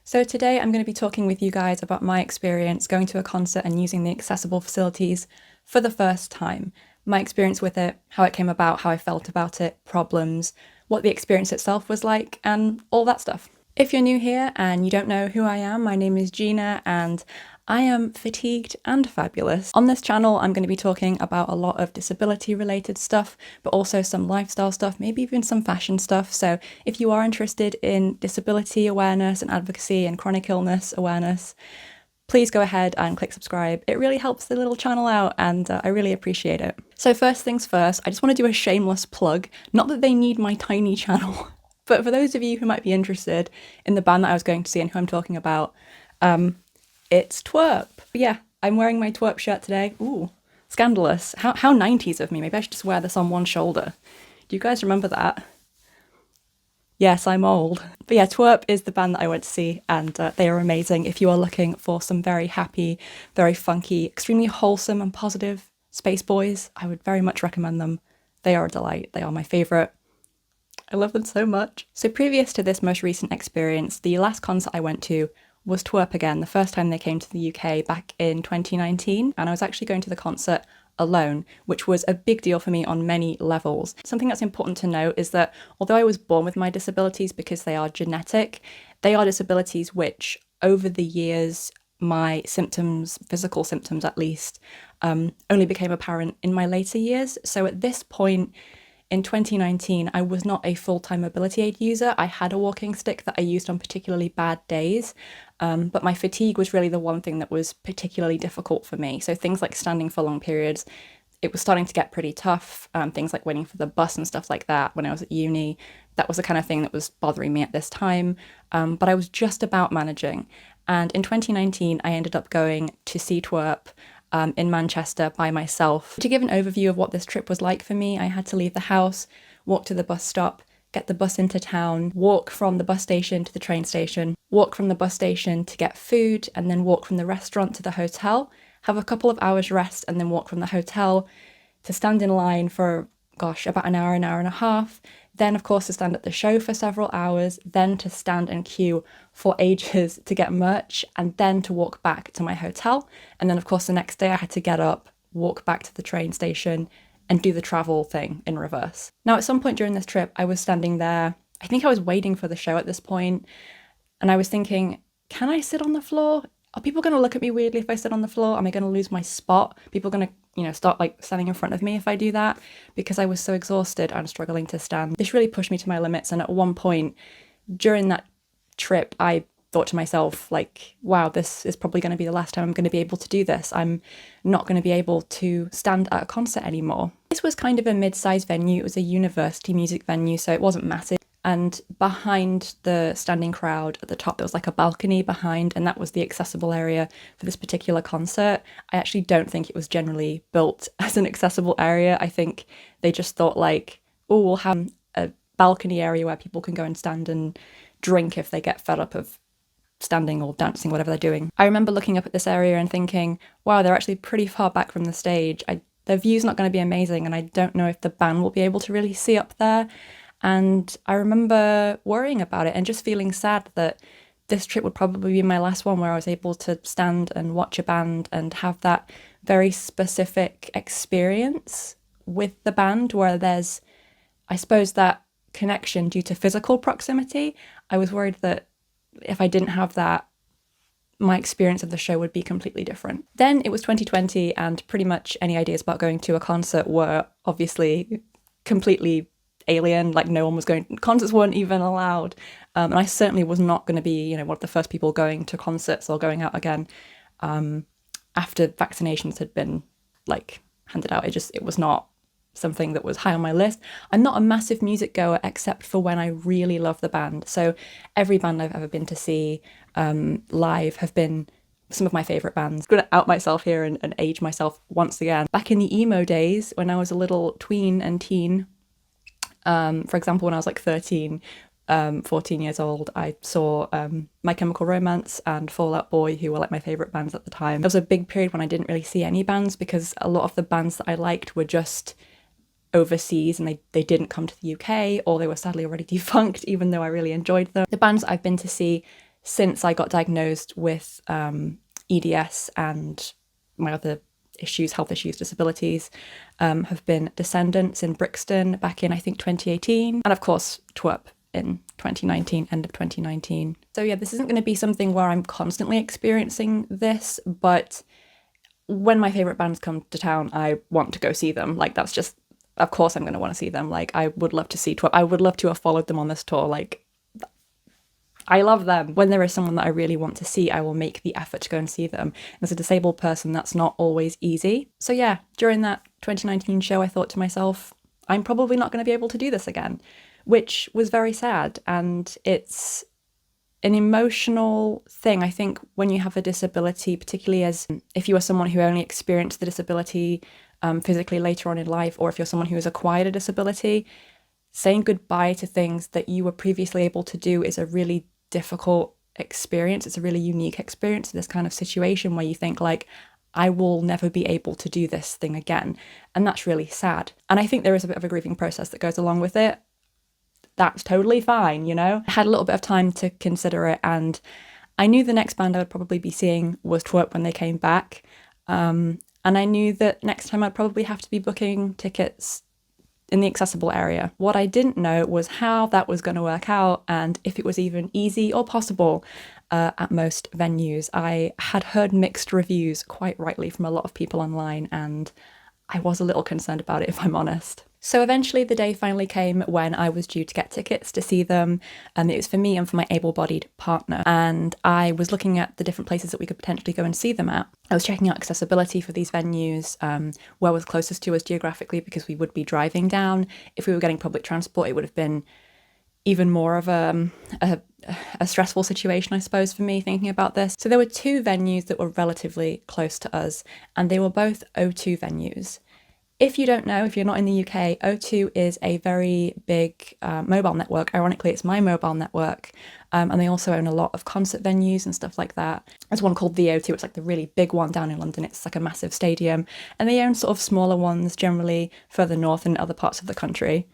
So today I'm going to be talking with you guys about my experience going to a concert and using the accessible facilities for the first time. My experience with it, how it came about, how I felt about it, problems, what the experience itself was like, and all that stuff. If you're new here and you don't know who I am, my name is Gina and I am fatigued and fabulous. On this channel, I'm going to be talking about a lot of disability related stuff, but also some lifestyle stuff, maybe even some fashion stuff. So if you are interested in disability awareness and advocacy and chronic illness awareness, please go ahead and click subscribe. It really helps the little channel out and I really appreciate it. So first things first, I just want to do a shameless plug. Not that they need my tiny channel, but for those of you who might be interested in the band that I was going to see and who I'm talking about, it's TWRP. Yeah, I'm wearing my TWRP shirt today. Ooh, scandalous. How 90s of me. Maybe I should just wear this on one shoulder. Do you guys remember that? Yes, I'm old. But yeah, TWRP is the band that I went to see and they are amazing. If you are looking for some very happy, very funky, extremely wholesome and positive Spacebois, I would very much recommend them. They are a delight. They are my favourite. I love them so much. So previous to this most recent experience, the last concert I went to was TWRP again, the first time they came to the UK back in 2019. And I was actually going to the concert alone, which was a big deal for me on many levels. Something that's important to note is that although I was born with my disabilities because they are genetic, they are disabilities which over the years, my symptoms, physical symptoms at least, only became apparent in my later years. So at this point, in 2019, I was not a full-time mobility aid user. I had a walking stick that I used on particularly bad days, but my fatigue was really the one thing that was particularly difficult for me. So things like standing for long periods, it was starting to get pretty tough. Things like waiting for the bus and stuff like that when I was at uni, that was the kind of thing that was bothering me at this time, but I was just about managing. And in 2019, I ended up going to see TWRP in Manchester by myself. To give an overview of what this trip was like for me, I had to leave the house, walk to the bus stop, get the bus into town, walk from the bus station to the train station, walk from the bus station to get food, and then walk from the restaurant to the hotel, have a couple of hours rest, and then walk from the hotel to stand in line for, gosh, about an hour and a half. Then, of course, to stand at the show for several hours, then to stand and queue for ages to get merch, and then to walk back to my hotel. And then, of course, the next day I had to get up, walk back to the train station, and do the travel thing in reverse. Now, at some point during this trip, I was standing there. I think I was waiting for the show at this point, and I was thinking, can I sit on the floor? Are people going to look at me weirdly if I sit on the floor? Am I going to lose my spot? People going to start like standing in front of me if I do that, because I was so exhausted and struggling to stand. This really pushed me to my limits. And at one point during that trip, I thought to myself, like, wow, this is probably going to be the last time I'm going to be able to do this. I'm not going to be able to stand at a concert anymore. This was kind of a mid-sized venue. It was a university music venue, so it wasn't massive. And behind the standing crowd at the top, there was like a balcony behind, and that was the accessible area for this particular concert. I actually don't think it was generally built as an accessible area. I think they just thought like, oh, we'll have a balcony area where people can go and stand and drink if they get fed up of standing or dancing, whatever they're doing. I remember looking up at this area and thinking, wow, they're actually pretty far back from the stage. Their view's not going to be amazing, and I don't know if the band will be able to really see up there. And I remember worrying about it and just feeling sad that this trip would probably be my last one where I was able to stand and watch a band and have that very specific experience with the band where there's, I suppose, that connection due to physical proximity. I was worried that if I didn't have that, my experience of the show would be completely different. Then it was 2020 and pretty much any ideas about going to a concert were obviously completely alien. Like no one was going, concerts weren't even allowed, and I certainly was not going to be one of the first people going to concerts or going out again after vaccinations had been like handed out. It was not something that was high on my list. I'm not a massive music goer except for when I really love the band. So every band I've ever been to see live have been some of my favourite bands. I'm going to out myself here and age myself once again. Back in the emo days when I was a little tween and teen, for example, when I was like 13, 14 years old, I saw My Chemical Romance and Fall Out Boy, who were like my favourite bands at the time. There was a big period when I didn't really see any bands because a lot of the bands that I liked were just overseas and they didn't come to the UK, or they were sadly already defunct, even though I really enjoyed them. The bands that I've been to see since I got diagnosed with EDS and my other issues, health issues, disabilities, have been Descendants in Brixton back in, I think, 2018. And of course, TWRP in 2019, end of 2019. So yeah, this isn't going to be something where I'm constantly experiencing this, but when my favourite bands come to town, I want to go see them. Like, that's just, of course I'm going to want to see them. Like, I would love to see TWRP. I would love to have followed them on this tour. Like, I love them. When there is someone that I really want to see, I will make the effort to go and see them. As a disabled person, that's not always easy. So yeah, during that 2019 show, I thought to myself, I'm probably not going to be able to do this again, which was very sad. And it's an emotional thing. I think when you have a disability, particularly as if you are someone who only experienced the disability physically later on in life, or if you're someone who has acquired a disability, saying goodbye to things that you were previously able to do is a really difficult experience. It's a really unique experience, this kind of situation where you think like, I will never be able to do this thing again. And that's really sad. And I think there is a bit of a grieving process that goes along with it. That's totally fine, you know? I had a little bit of time to consider it, and I knew the next band I would probably be seeing was TWRP when they came back. And I knew that next time I'd probably have to be booking tickets in the accessible area. What I didn't know was how that was going to work out and if it was even easy or possible at most venues. I had heard mixed reviews, quite rightly, from a lot of people online, and I was a little concerned about it, if I'm honest. So eventually the day finally came when I was due to get tickets to see them. It was for me and for my able-bodied partner. And I was looking at the different places that we could potentially go and see them at. I was checking out accessibility for these venues, where was closest to us geographically, because we would be driving down. If we were getting public transport, it would have been even more of a stressful situation, I suppose, for me thinking about this. So there were two venues that were relatively close to us, and they were both O2 venues. If you don't know, if you're not in the UK, O2 is a very big mobile network. Ironically, it's my mobile network. And they also own a lot of concert venues and stuff like that. There's one called the O2, it's like the really big one down in London. It's like a massive stadium. And they own sort of smaller ones, generally further north and other parts of the country.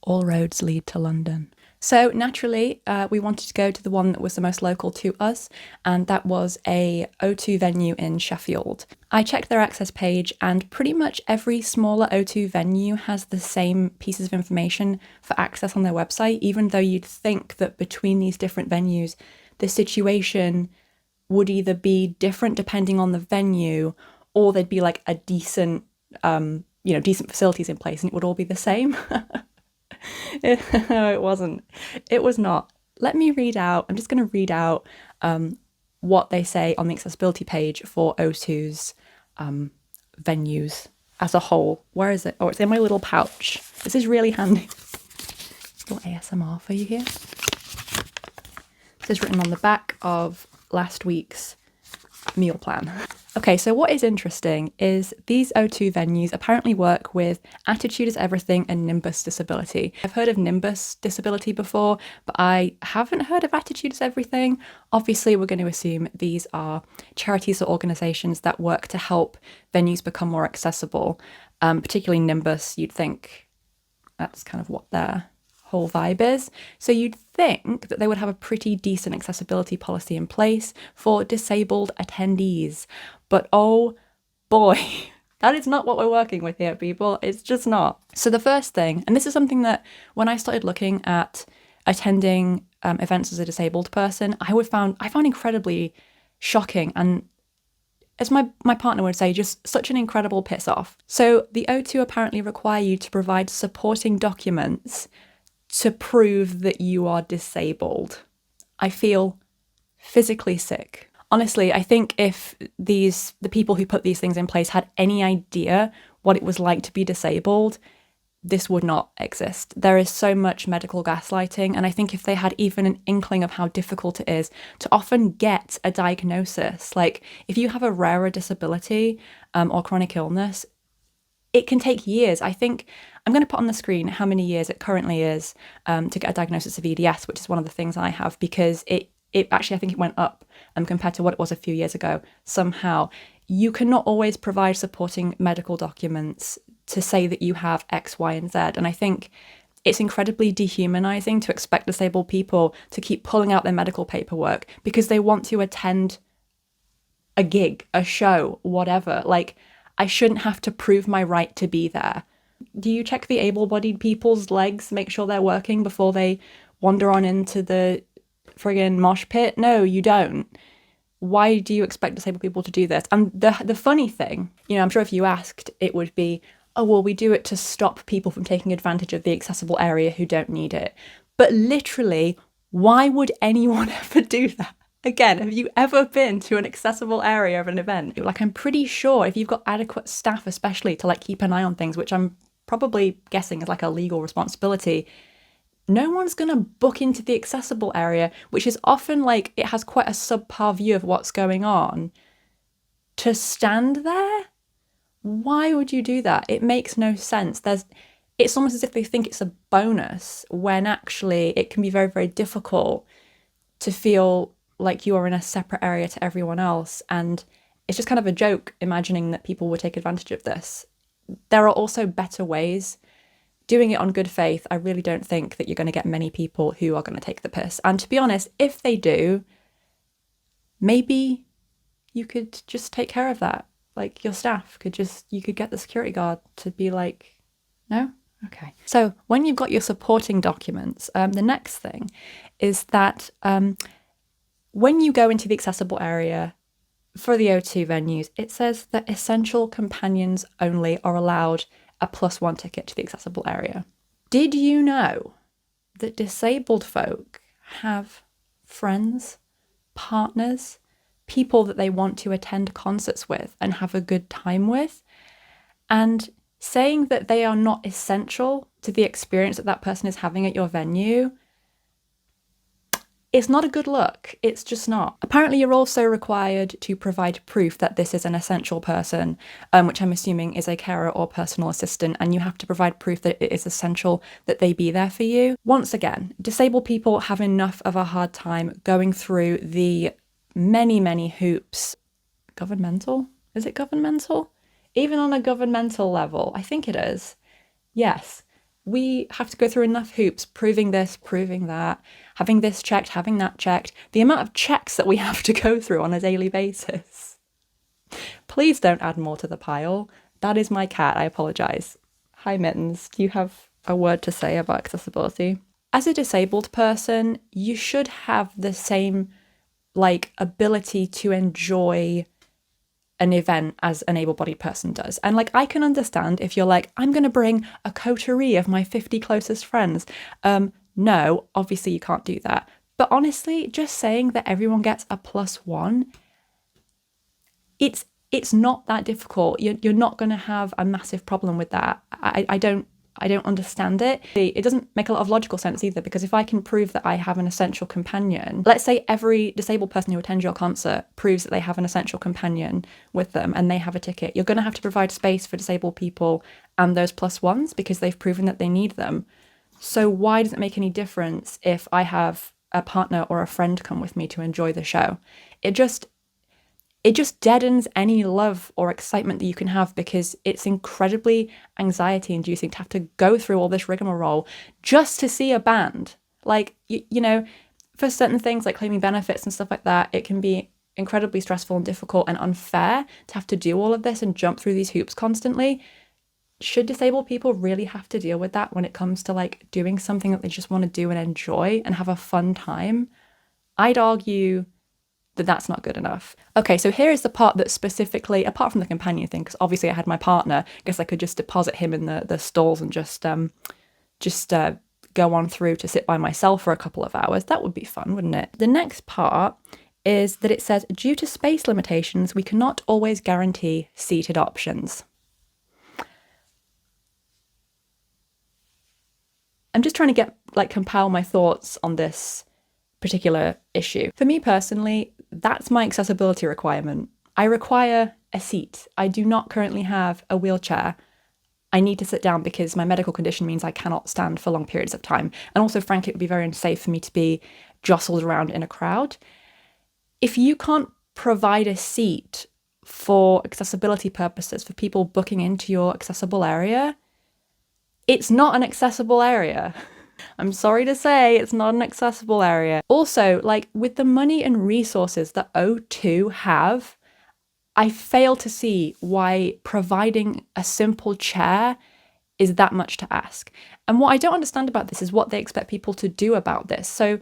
All roads lead to London. So naturally, we wanted to go to the one that was the most local to us, and that was a O2 venue in Sheffield. I checked their access page, and pretty much every smaller O2 venue has the same pieces of information for access on their website, even though you'd think that between these different venues, the situation would either be different depending on the venue, or there'd be like a decent facilities in place, and it would all be the same. No, it wasn't. It was not. Let me read out. I'm just going to read out what they say on the accessibility page for O2's venues as a whole. Where is it? Oh, it's in my little pouch. This is really handy. Little ASMR for you here. This is written on the back of last week's meal plan. Okay, so what is interesting is these O2 venues apparently work with Attitude is Everything and Nimbus Disability. I've heard of Nimbus Disability before, but I haven't heard of Attitude is Everything. Obviously, we're going to assume these are charities or organisations that work to help venues become more accessible. Particularly Nimbus, you'd think that's kind of what their whole vibe is. So you'd think that they would have a pretty decent accessibility policy in place for disabled attendees. But oh boy, that is not what we're working with here, people. It's just not. So the first thing, and this is something that when I started looking at attending events as a disabled person, I found incredibly shocking, and as my partner would say, just such an incredible piss off. So the O2 apparently require you to provide supporting documents to prove that you are disabled. I feel physically sick. Honestly, I think if the people who put these things in place had any idea what it was like to be disabled, this would not exist. There is so much medical gaslighting, and I think if they had even an inkling of how difficult it is to often get a diagnosis, like if you have a rarer disability or chronic illness, it can take years. I think I'm going to put on the screen how many years it currently is to get a diagnosis of EDS, which is one of the things I have, because it actually, I think it went up compared to what it was a few years ago. Somehow, you cannot always provide supporting medical documents to say that you have X, Y, and Z. And I think It's incredibly dehumanizing to expect disabled people to keep pulling out their medical paperwork because they want to attend a gig, a show, whatever. Like, I shouldn't have to prove my right to be there. Do you check the able-bodied people's legs, make sure they're working before they wander on into the friggin' mosh pit? No, you don't. Why do you expect disabled people to do this? And the funny thing, I'm sure if you asked, it would be, oh, well, we do it to stop people from taking advantage of the accessible area who don't need it. But literally, why would anyone ever do that? Again, have you ever been to an accessible area of an event? Like, I'm pretty sure if you've got adequate staff, especially to like keep an eye on things, which I'm probably guessing is like a legal responsibility, no one's going to book into the accessible area, which is often like it has quite a subpar view of what's going on, to stand there. Why would you do that? It makes no sense. It's almost as if they think it's a bonus when actually it can be very, very difficult to feel like you are in a separate area to everyone else. And it's just kind of a joke imagining that people would take advantage of this. There are also better ways. Doing it on good faith, I really don't think that you're going to get many people who are going to take the piss. And to be honest, if they do, maybe you could just take care of that. Like, your staff you could get the security guard to be like, no? Okay. So when you've got your supporting documents, the next thing is that when you go into the accessible area for the O2 venues, it says that essential companions only are allowed a +1 ticket to the accessible area. Did you know that disabled folk have friends, partners, people that they want to attend concerts with and have a good time with? And saying that they are not essential to the experience that that person is having at your venue, it's not a good look. It's just not. Apparently, you're also required to provide proof that this is an essential person, which I'm assuming is a carer or personal assistant, and you have to provide proof that it is essential that they be there for you. Once again, disabled people have enough of a hard time going through the many, many hoops. Governmental? Is it governmental? Even on a governmental level, I think it is. Yes. We have to go through enough hoops, proving this, proving that, having this checked, having that checked. The amount of checks that we have to go through on a daily basis. Please don't add more to the pile. That is my cat, I apologise. Hi Mittens, do you have a word to say about accessibility? As a disabled person, you should have the same ability to enjoy an event as an able-bodied person does. And I can understand if you're like, I'm going to bring a coterie of my 50 closest friends. No, obviously you can't do that. But honestly, just saying that everyone gets a +1, it's not that difficult. You're not going to have a massive problem with that. I don't understand it. It doesn't make a lot of logical sense either, because if I can prove that I have an essential companion, let's say every disabled person who attends your concert proves that they have an essential companion with them and they have a ticket, you're going to have to provide space for disabled people and those +1s because they've proven that they need them. So why does it make any difference if I have a partner or a friend come with me to enjoy the show? It just deadens any love or excitement that you can have, because it's incredibly anxiety inducing to have to go through all this rigmarole just to see a band. For certain things like claiming benefits and stuff like that, it can be incredibly stressful and difficult and unfair to have to do all of this and jump through these hoops constantly. Should disabled people really have to deal with that when it comes to doing something that they just want to do and enjoy and have a fun time? I'd argue that that's not good enough. Okay, so here is the part that specifically, apart from the companion thing, because obviously I had my partner, I guess I could just deposit him in the stalls and just go on through to sit by myself for a couple of hours. That would be fun, wouldn't it? The next part is that it says, due to space limitations, we cannot always guarantee seated options. I'm just trying to compile my thoughts on this particular issue. For me personally, that's my accessibility requirement. I require a seat. I do not currently have a wheelchair. I need to sit down because my medical condition means I cannot stand for long periods of time. And also, frankly, it would be very unsafe for me to be jostled around in a crowd. If you can't provide a seat for accessibility purposes for people booking into your accessible area, It's not an accessible area. I'm sorry to say, it's not an accessible area. Also, like, with the money and resources that O2 have, I fail to see why providing a simple chair is that much to ask. And what I don't understand about this is what they expect people to do about this. So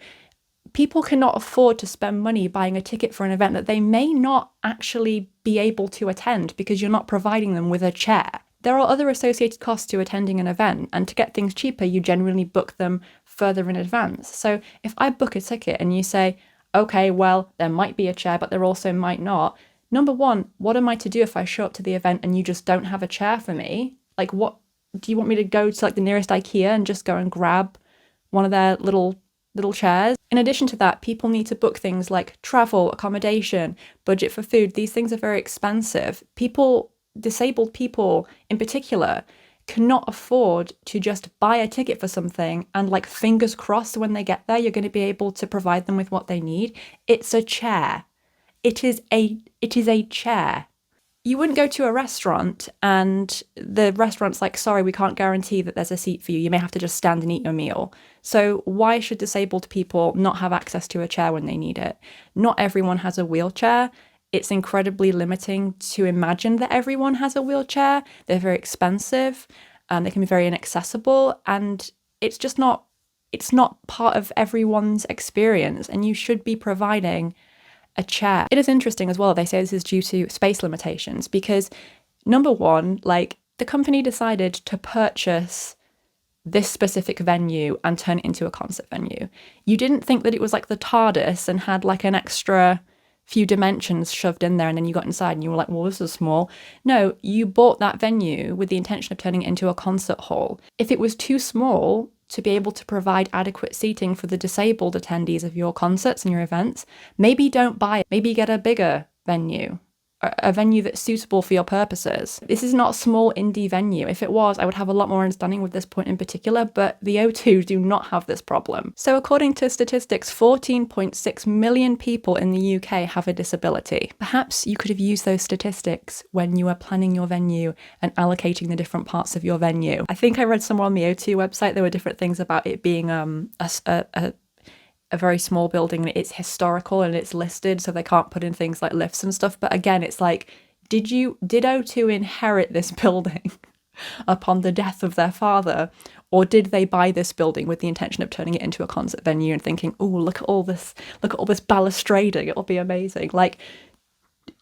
people cannot afford to spend money buying a ticket for an event that they may not actually be able to attend because you're not providing them with a chair. There are other associated costs to attending an event, and to get things cheaper, you generally book them further in advance. So if I book a ticket and you say, okay, well, there might be a chair, but there also might not. Number one, what am I to do if I show up to the event and you just don't have a chair for me? Like, what do you want me to go to, like, the nearest IKEA and just go and grab one of their little chairs? In addition to that, people need to book things like travel, accommodation, budget for food. These things are very expensive. Disabled people in particular, cannot afford to just buy a ticket for something and, like, fingers crossed when they get there, you're going to be able to provide them with what they need. It's a chair. It is a chair. You wouldn't go to a restaurant and the restaurant's like, sorry, we can't guarantee that there's a seat for you. You may have to just stand and eat your meal. So why should disabled people not have access to a chair when they need it? Not everyone has a wheelchair. It's incredibly limiting to imagine that everyone has a wheelchair. They're very expensive. They can be very inaccessible. And it's just not part of everyone's experience. And you should be providing a chair. It is interesting as well, they say this is due to space limitations because, number one, like, the company decided to purchase this specific venue and turn it into a concert venue. You didn't think that it was like the TARDIS and had like an extra few dimensions shoved in there and then you got inside and you were like, well, this is small. No, you bought that venue with the intention of turning it into a concert hall. If it was too small to be able to provide adequate seating for the disabled attendees of your concerts and your events, maybe don't buy it. Maybe get a bigger venue, a venue that's suitable for your purposes. This is not a small indie venue. If it was, I would have a lot more understanding with this point in particular, but the O2 do not have this problem. So according to statistics, 14.6 million people in the UK have a disability. Perhaps you could have used those statistics when you were planning your venue and allocating the different parts of your venue. I think I read somewhere on the O2 website, there were different things about it being a very small building and it's historical and it's listed, so they can't put in things like lifts and stuff. But again, it's like, did O2 inherit this building upon the death of their father, or did they buy this building with the intention of turning it into a concert venue and thinking, oh, look at all this balustrading, it'll be amazing? Like,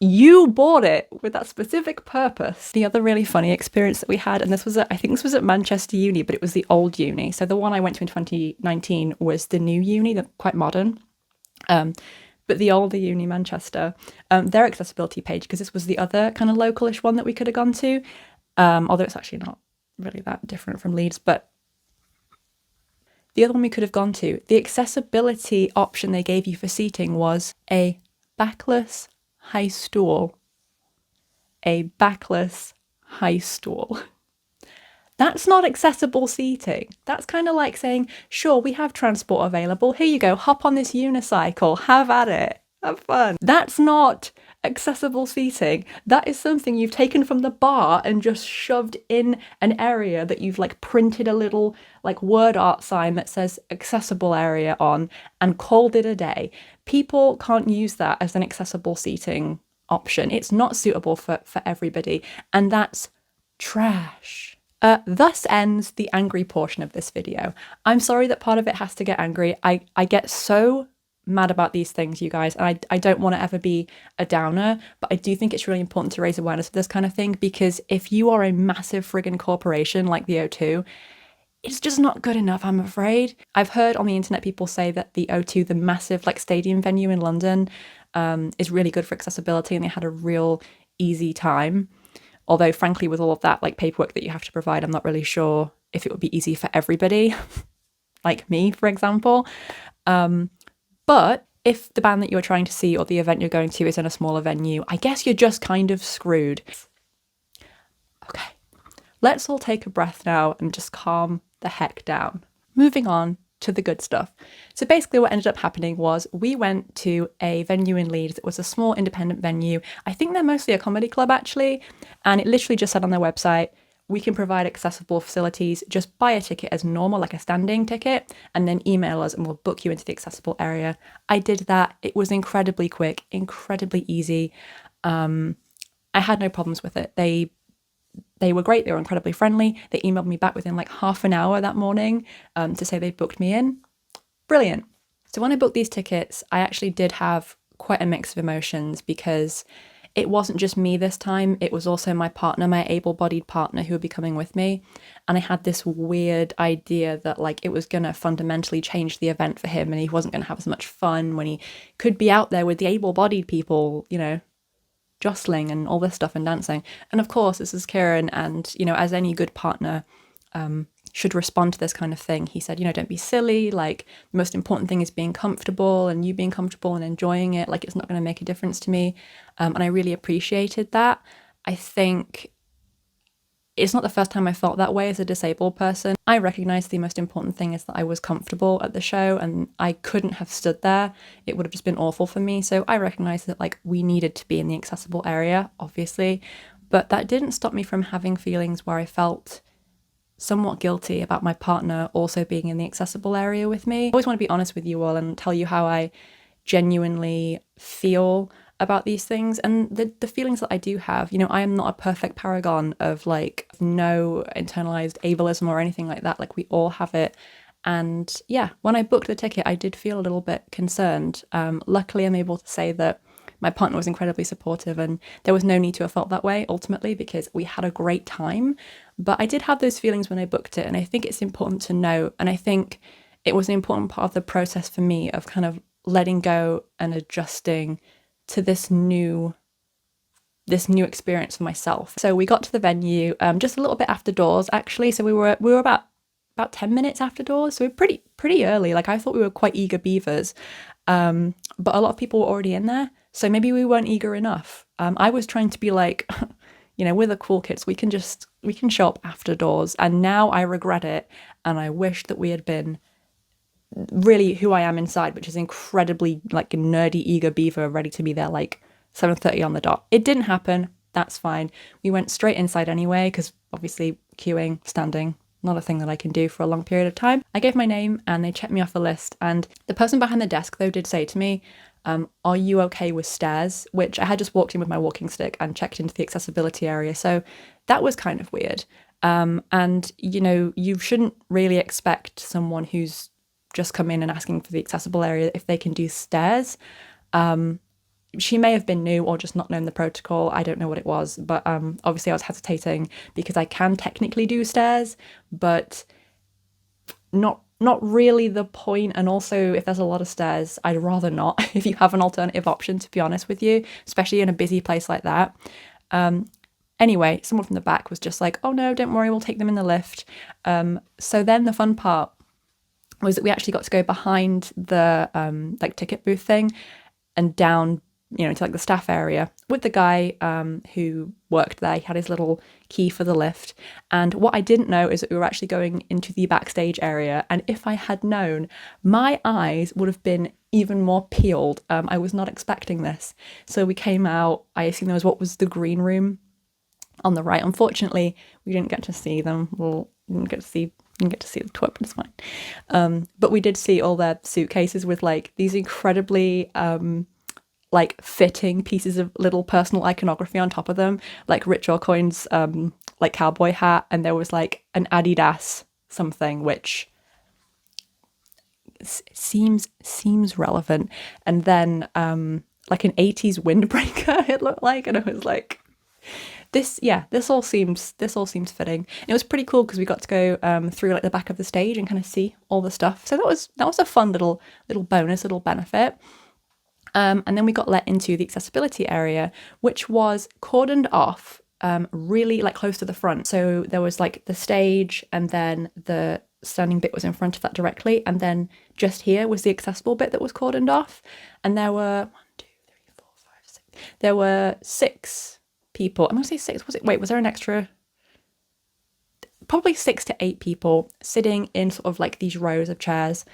you bought it with that specific purpose. The other really funny experience that we had, and I think this was at Manchester Uni, but it was the old uni. So the one I went to in 2019 was the new uni, quite modern. But the older uni, Manchester, their accessibility page, because this was the other kind of localish one that we could have gone to, although it's actually not really that different from Leeds, but the other one we could have gone to, the accessibility option they gave you for seating was a backless high stool. A backless high stool. That's not accessible seating. That's kind of like saying, sure, we have transport available. Here you go, hop on this unicycle, have at it, have fun. That's not accessible seating. That is something you've taken from the bar and just shoved in an area that you've like printed a little like word art sign that says accessible area on and called it a day. People can't use that as an accessible seating option. It's not suitable for everybody, and that's trash. Thus ends the angry portion of this video. I'm sorry that part of it has to get angry. I get so mad about these things, you guys, and I don't want to ever be a downer, but I do think it's really important to raise awareness of this kind of thing, because if you are a massive friggin' corporation like the O2, it's just not good enough, I'm afraid. I've heard on the internet people say that the O2, the massive like stadium venue in London, is really good for accessibility and they had a real easy time. Although frankly, with all of that like paperwork that you have to provide, I'm not really sure if it would be easy for everybody, like me, for example. But if the band that you're trying to see or the event you're going to is in a smaller venue, I guess you're just kind of screwed. Okay, let's all take a breath now and just calm the heck down. Moving on to the good stuff. So basically what ended up happening was we went to a venue in Leeds. It was a small independent venue. I think they're mostly a comedy club actually. And it literally just said on their website, we can provide accessible facilities, just buy a ticket as normal, like a standing ticket, and then email us and we'll book you into the accessible area. I did that. It was incredibly quick, incredibly easy. I had no problems with it. They were great. They were incredibly friendly. They emailed me back within like half an hour that morning to say they'd booked me in. Brilliant. So when I booked these tickets, I actually did have quite a mix of emotions because it wasn't just me this time. It was also my partner, my able-bodied partner who would be coming with me. And I had this weird idea that like it was going to fundamentally change the event for him and he wasn't going to have as much fun when he could be out there with the able-bodied people, you know, jostling and all this stuff and dancing. And of course, this is Kieran, and, you know, as any good partner should respond to this kind of thing. He said, you know, don't be silly. Like, the most important thing is being comfortable and you being comfortable and enjoying it. Like, it's not going to make a difference to me. And I really appreciated that. I think it's not the first time I felt that way as a disabled person. I recognise the most important thing is that I was comfortable at the show and I couldn't have stood there. It would have just been awful for me. So I recognised that like we needed to be in the accessible area, obviously, but that didn't stop me from having feelings where I felt somewhat guilty about my partner also being in the accessible area with me. I always want to be honest with you all and tell you how I genuinely feel about these things and the feelings that I do have. You know, I am not a perfect paragon of like no internalized ableism or anything like that. Like we all have it. And yeah, when I booked the ticket, I did feel a little bit concerned. Luckily, I'm able to say that my partner was incredibly supportive and there was no need to have felt that way ultimately because we had a great time. But I did have those feelings when I booked it. And I think it's important to know. And I think it was an important part of the process for me of kind of letting go and adjusting to this new experience for myself. So we got to the venue just a little bit after doors actually. So we were about 10 minutes after doors. So we're pretty early. Like I thought we were quite eager beavers. But a lot of people were already in there. So maybe we weren't eager enough. I was trying to be like, you know, we're the cool kids. We can show up after doors. And now I regret it. And I wish that we had been really who I am inside, which is incredibly like nerdy, eager beaver, ready to be there like 7:30 on the dot. It didn't happen. That's fine. We went straight inside anyway, because obviously queuing, standing, not a thing that I can do for a long period of time. I gave my name and they checked me off the list. And the person behind the desk though did say to me, are you okay with stairs? Which I had just walked in with my walking stick and checked into the accessibility area. So that was kind of weird. And you know, you shouldn't really expect someone who's just come in and asking for the accessible area if they can do stairs. She may have been new or just not known the protocol. I don't know what it was, but obviously I was hesitating because I can technically do stairs, but not really the point. And also if there's a lot of stairs, I'd rather not if you have an alternative option, to be honest with you, especially in a busy place like that. Anyway, someone from the back was just like, oh no, don't worry, we'll take them in the lift. So then the fun part was that we actually got to go behind the like ticket booth thing and down, you know, into like the staff area with the guy who worked there. He had his little key for the lift. And what I didn't know is that we were actually going into the backstage area. And if I had known, my eyes would have been even more peeled. I was not expecting this. So we came out, I assume there was what was the green room on the right. Unfortunately, we didn't get to see them. Well, we didn't get to see the tour, but it's fine. But we did see all their suitcases with like these incredibly like fitting pieces of little personal iconography on top of them, like Rich Orcoin's like cowboy hat, and there was like an Adidas something which seems relevant, and then like an 80s windbreaker it looked like, and it was like this all seems fitting. And it was pretty cool because we got to go through like the back of the stage and kind of see all the stuff. So that was a fun little bonus, little benefit. And then we got let into the accessibility area, which was cordoned off really like close to the front. So there was like the stage and then the standing bit was in front of that directly. And then just here was the accessible bit that was cordoned off. And there were 6. There were 6 people. I'm going to say 6. Was there an extra? Probably 6 to 8 people sitting in sort of like these rows of chairs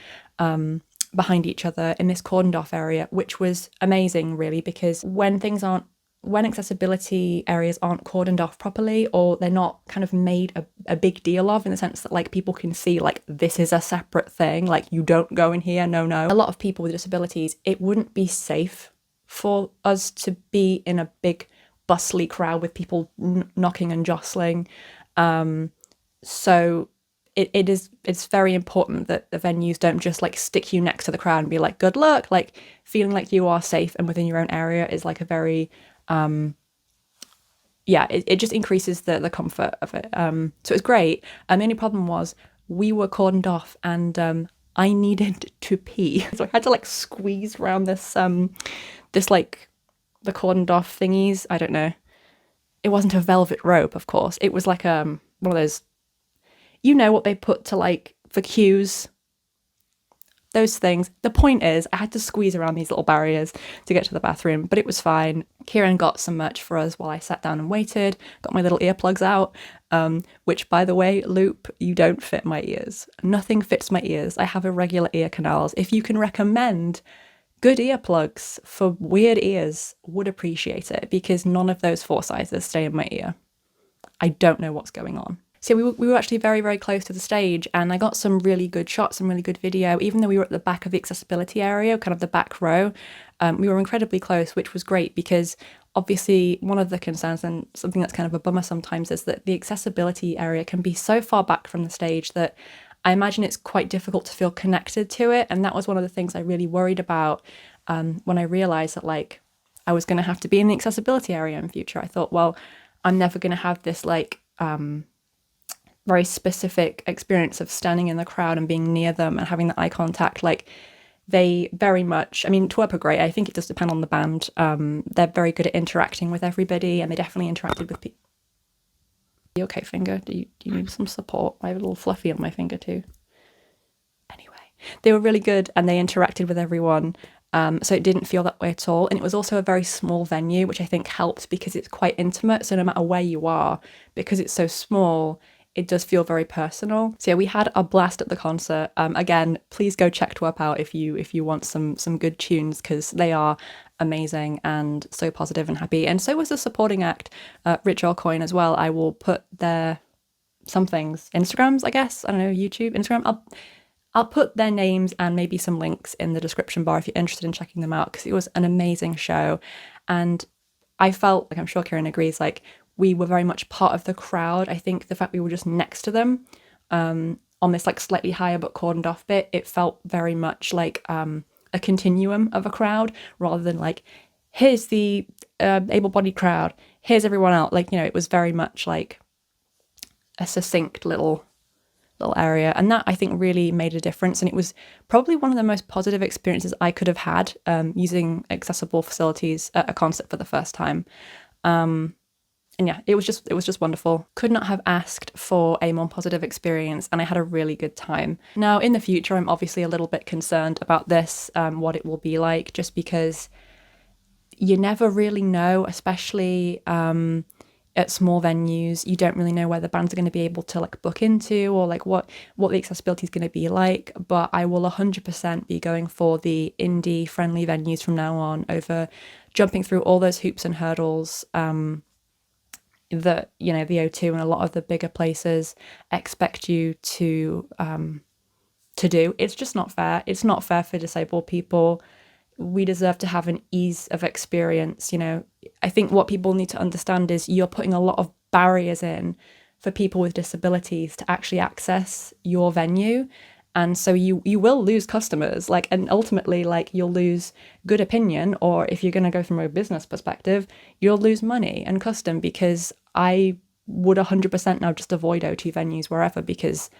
behind each other in this cordoned off area, which was amazing really, because when things aren't when accessibility areas aren't cordoned off properly, or they're not kind of made a big deal of, in the sense that like people can see like this is a separate thing, like you don't go in here, no. A lot of people with disabilities, it wouldn't be safe for us to be in a big bustly crowd with people knocking and jostling. So it's very important that the venues don't just like stick you next to the crowd and be like, good luck. Like feeling like you are safe and within your own area is like a very it just increases the comfort of it. So it was great. The only problem was we were cordoned off, and I needed to pee, so I had to like squeeze around this like the cordoned off thingies. I don't know. It wasn't a velvet rope, of course. It was like one of those, you know, what they put to like for queues, those things. The point is, I had to squeeze around these little barriers to get to the bathroom, but it was fine. Kieran got some merch for us while I sat down and waited, got my little earplugs out, which, by the way, Loop, you don't fit my ears. Nothing fits my ears. I have irregular ear canals. If you can recommend good earplugs for weird ears, would appreciate it, because none of those 4 sizes stay in my ear. I don't know what's going on. So we were actually very, very close to the stage, and I got some really good shots, some really good video, even though we were at the back of the accessibility area, kind of the back row. We were incredibly close, which was great, because obviously one of the concerns, and something that's kind of a bummer sometimes, is that the accessibility area can be so far back from the stage that I imagine it's quite difficult to feel connected to it. And that was one of the things I really worried about when I realised that like I was going to have to be in the accessibility area in future. I thought, well, I'm never going to have this like very specific experience of standing in the crowd and being near them and having that eye contact. Like they very much, I mean, TWRP are great. I think it does depend on the band. They're very good at interacting with everybody, and they definitely interacted with people. You okay, finger? Do you need some support? I have a little fluffy on my finger too. Anyway, they were really good, and they interacted with everyone. So it didn't feel that way at all. And it was also a very small venue, which I think helped because it's quite intimate. So no matter where you are, because it's so small, it does feel very personal. So yeah, we had a blast at the concert. Again, please go check TWRP out if you want some good tunes, because they are amazing and so positive and happy. And so was the supporting act, Rich Allcoin as well. I will put their somethings, Instagrams, I guess. I don't know, YouTube, Instagram. I'll put their names and maybe some links in the description bar if you're interested in checking them out, because it was an amazing show. And I felt, like I'm sure Kieran agrees, like we were very much part of the crowd. I think the fact we were just next to them on this like slightly higher but cordoned off bit, it felt very much like a continuum of a crowd, rather than like, here's the able-bodied crowd, here's everyone else. Like, you know, it was very much like a succinct little area, and that I think really made a difference. And it was probably one of the most positive experiences I could have had using accessible facilities at a concert for the first time. And yeah, it was just wonderful. Could not have asked for a more positive experience, and I had a really good time. Now, in the future, I'm obviously a little bit concerned about this, what it will be like, just because you never really know, especially at small venues. You don't really know where the bands are going to be able to like book into, or like what the accessibility is going to be like. But I will 100% be going for the indie friendly venues from now on, over jumping through all those hoops and hurdles that, you know, the O2 and a lot of the bigger places expect you to do. It's just not fair. It's not fair for disabled people. We deserve to have an ease of experience. You know, I think what people need to understand is you're putting a lot of barriers in for people with disabilities to actually access your venue. And so you will lose customers, like, and ultimately, like, you'll lose good opinion, or if you're going to go from a business perspective, you'll lose money and custom, because I would 100% now just avoid O2 venues wherever, because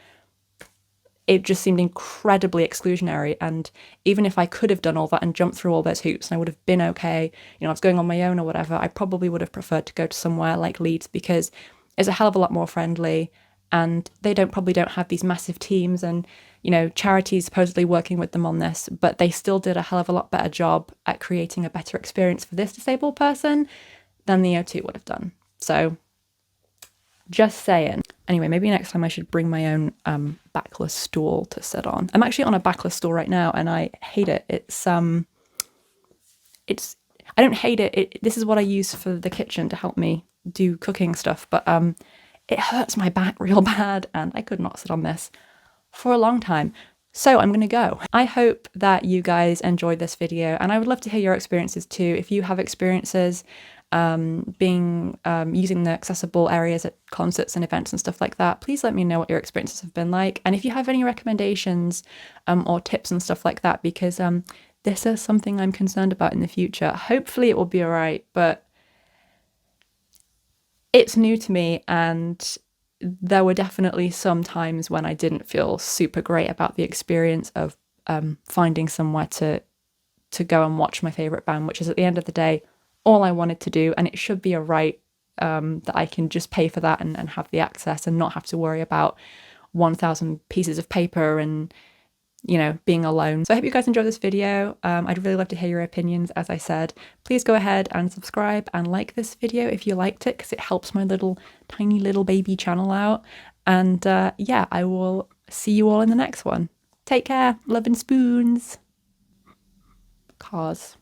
it just seemed incredibly exclusionary. And even if I could have done all that and jumped through all those hoops and I would have been okay, you know, I was going on my own or whatever, I probably would have preferred to go to somewhere like Leeds, because it's a hell of a lot more friendly, and they probably don't have these massive teams and, you know, charities supposedly working with them on this, but they still did a hell of a lot better job at creating a better experience for this disabled person than the O2 would have done. So just saying. Anyway, maybe next time I should bring my own backless stool to sit on. I'm actually on a backless stool right now, and I hate it. I I don't hate it. This is what I use for the kitchen to help me do cooking stuff, but it hurts my back real bad, and I could not sit on this for a long time. So I'm going to go. I hope that you guys enjoyed this video, and I would love to hear your experiences too. If you have experiences using the accessible areas at concerts and events and stuff like that, please let me know what your experiences have been like. And if you have any recommendations or tips and stuff like that, because this is something I'm concerned about in the future. Hopefully it will be all right, but it's new to me, and there were definitely some times when I didn't feel super great about the experience of finding somewhere to go and watch my favourite band, which is at the end of the day all I wanted to do, and it should be a right that I can just pay for that and have the access and not have to worry about 1,000 pieces of paper and, you know, being alone. So I hope you guys enjoyed this video. I'd really love to hear your opinions, as I said. Please go ahead and subscribe and like this video if you liked it, because it helps my tiny little baby channel out. And yeah, I will see you all in the next one. Take care. Love and spoons. Cars.